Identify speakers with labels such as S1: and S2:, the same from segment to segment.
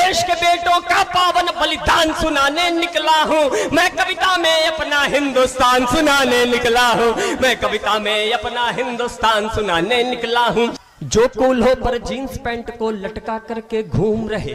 S1: देश के बेटों का पावन बलिदान सुनाने निकला हूँ। मैं कविता में अपना हिंदुस्तान सुनाने निकला हूँ। मैं कविता में अपना हिंदुस्तान सुनाने निकला हूँ। जो कूल्हों पर जीन्स पैंट को लटका करके घूम रहे,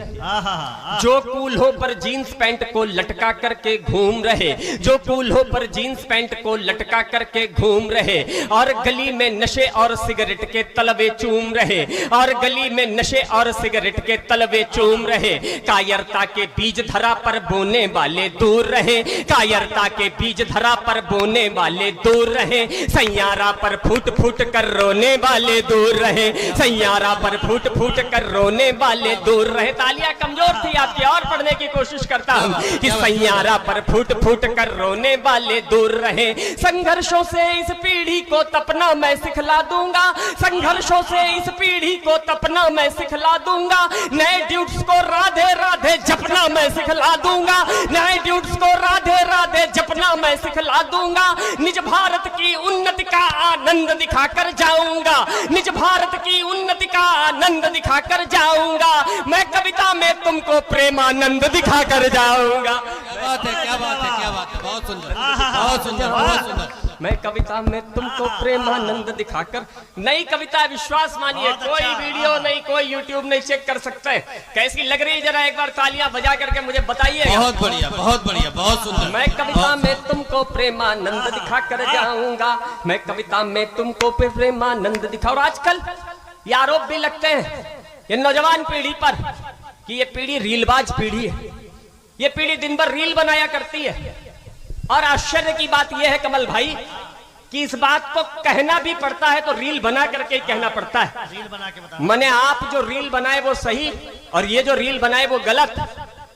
S1: जो कूल्हों पर जीन्स पैंट को लटका करके घूम रहे, जो कूल्हों पर जीन्स पैंट को लटका करके घूम रहे, और गली में नशे और सिगरेट के तलवे चूम रहे, और गली में नशे और सिगरेट के तलवे चूम रहे। कायरता के बीज धरा पर बोने वाले दूर रहे, कायरता के बीज धरा पर बोने वाले दूर रहे। सैयारा पर फूट फूट कर रोने वाले दूर रहे, सैयारा पर फूट फूट कर रोने वाले दूर रहे। तालियां कमजोर थी आपकी, और पढ़ने की कोशिश करता हूं कि सैयारा पर फूट फूट कर रोने वाले दूर रहे। संघर्षों से इस पीढ़ी को तपना मैं सिखला दूंगा, संघर्षों से इस पीढ़ी को तपना मैं सिखला दूंगा। नए ड्यूट्स को राधे राधे जपना मैं सिखला दूंगा, नए ड्यूट्स को राधे राधे जपना मैं सिखला दूंगा। निज भारत की उन्नति का आनंद दिखाकर जाऊंगा, निज भारत की उन्नति का आनंद दिखाकर जाऊंगा। मैं कविता में तुमको प्रेमानंद दिखाकर जाऊंगा।
S2: क्या बात है, क्या बात है, क्या बात है, बहुत सुंदर, बहुत सुंदर, बहुत सुंदर।
S1: मैं कविता में तुमको प्रेमानंद दिखाकर, नई कविता, विश्वास मानिए कोई वीडियो नहीं, कोई यूट्यूब नहीं चेक कर सकता है। कैसी लग रही है जरा एक बार तालियां बजा करके मुझे बताइए।
S2: बहुत बढ़िया, बहुत बढ़िया, बहुत सुंदर।
S1: मैं कविता में तुमको प्रेमानंद दिखाकर जाऊंगा, मैं कविता में तुमको प्रेमानंद दिखा। और आजकल ये आरोप भी लगते हैं ये नौजवान पीढ़ी पर कि ये पीढ़ी रीलबाज पीढ़ी है, ये पीढ़ी दिन भर रील बनाया करती है। और आश्चर्य की बात यह है कमल भाई कि इस बात को कहना भी पड़ता है तो रील बना करके कहना पड़ता है।
S3: रील बना के बता।
S1: मैंने आप जो रील बनाए वो सही और ये जो रील बनाए वो गलत,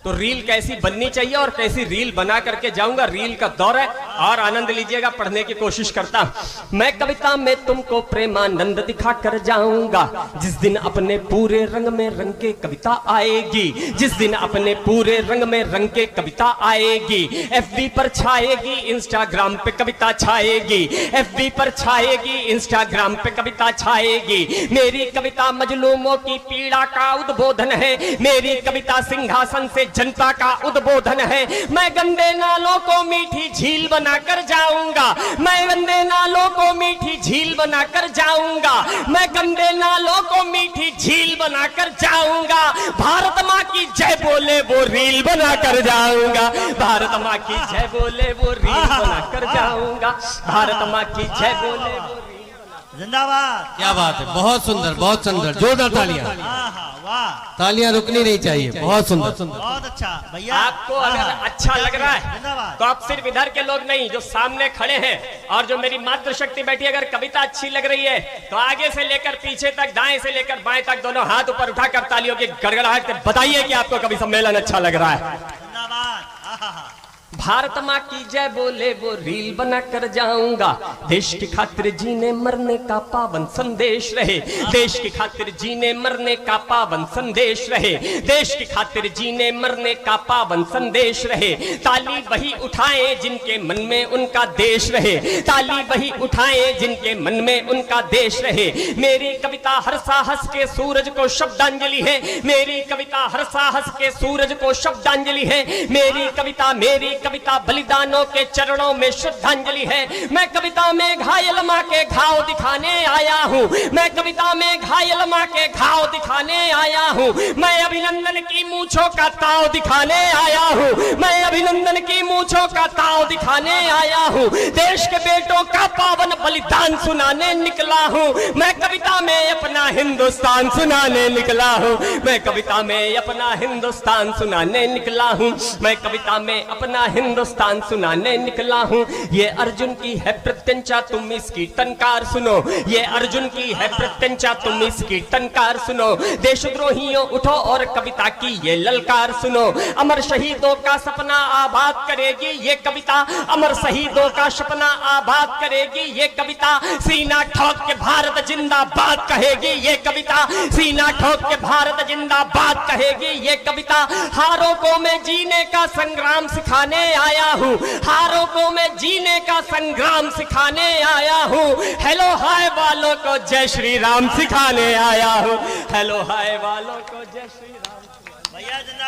S1: तो रील कैसी बननी चाहिए और कैसी रील बना करके जाऊंगा। रील का दौर है और आनंद लीजिएगा, पढ़ने की कोशिश करता हूं। मैं कविता में तुमको प्रेमानंद दिखाकर जाऊंगा, जिस दिन अपने पूरे रंग में रंग के कविता आएगी, जिस दिन अपने पूरे रंग में रंग के कविता आएगी। एफबी पर छाएगी, इंस्टाग्राम पे कविता छाएगी, एफबी पर छाएगी, इंस्टाग्राम पे कविता छाएगी। मेरी कविता मजलूमों की पीड़ा का उद्बोधन है, मेरी कविता सिंहासन से जनता का उद्बोधन है। मैं गंदे नालों को मीठी झील बनाकर जाऊंगा, मैं गंदे नालों को मीठी झील बनाकर जाऊंगा, मैं गंदे नालों को मीठी झील बनाकर जाऊंगा। भारत माँ की जय बोले वो रील बनाकर जाऊंगा, भारत माँ की जय बोले वो रील बनाकर जाऊंगा, भारत माँ की जय बोले वो रील।
S3: जिंदाबाद।
S2: क्या बात है, बहुत सुंदर, बहुत सुंदर, जोरदार तालियां,
S3: वाह,
S2: तालियां रुकनी नहीं चाहिए। बहुत सुंदर,
S3: बहुत अच्छा भैया।
S1: आपको अगर अच्छा लग रहा है तो आप सिर्फ इधर के लोग नहीं जो सामने खड़े हैं और जो मेरी मातृशक्ति बैठी, अगर कविता अच्छी लग रही है तो आगे से लेकर पीछे तक, दाएं से लेकर बाएं तक दोनों हाथ ऊपर उठाकर तालियों की गड़गड़ाहट से बताइए कि आपको कवि सम्मेलन अच्छा लग रहा है।
S3: जिंदाबाद।
S1: भारत माँ की जय बोले वो रील बना कर जाऊंगा। देश की खातिर जीने मरने का पावन संदेश रहे, देश की खातिर जीने मरने का पावन संदेश रहे, देश की खातिर जीने मरने का पावन संदेश रहे। ताली वही उठाए जिनके मन में उनका देश रहे, ताली वही उठाए जिनके मन में उनका देश रहे। मेरी कविता हर साहस के सूरज को श्रद्धांजलि है, मेरी कविता हर साहस के सूरज को श्रद्धांजलि है। मेरी कविता बलिदानों के चरणों में श्रद्धांजलि है। मैं कविता में घायल माँ के घाव दिखाने आया हूँ, मैं कविता में घायल माँ के घाव दिखाने आया हूँ। मैं अभिनंदन की मूंछों का ताव दिखाने आया हूँ, मैं अभिनंदन की मूंछों का ताव दिखाने आया हूँ। देश के बेटों का पावन बलिदान सुनाने निकला हूँ। मैं कविता में अपना हिंदुस्तान सुनाने निकला हूँ, मैं कविता में अपना हिंदुस्तान सुनाने निकला हूँ, मैं कविता में अपना हिंदुस्तान सुनाने निकला हूँ। ये अर्जुन की है प्रत्यंचा, तुम इसकी टंकार सुनो, ये अर्जुन की है प्रत्यंचा, तुम इसकी टंकार सुनो। देशद्रोहियों उठो और कविता की ये ललकार सुनो। अमर शहीदों का सपना आबाद करेगी ये कविता, अमर शहीदों का सपना आबाद करेगी ये कविता। सीना ठोक के भारत जिंदाबाद कहेगी ये कविता, सीना ठोक के भारत जिंदाबाद कहेगी ये कविता। हारों को मैं जीने का संग्राम सिखाने आया हूँ, हारों को मैं जीने का संग्राम सिखाने आया हूँ। हेलो हाय वालों को जय श्री राम सिखाने आया हूँ, हेलो हाय वालों को जय श्री राम।
S3: भैया जिंदाबाद।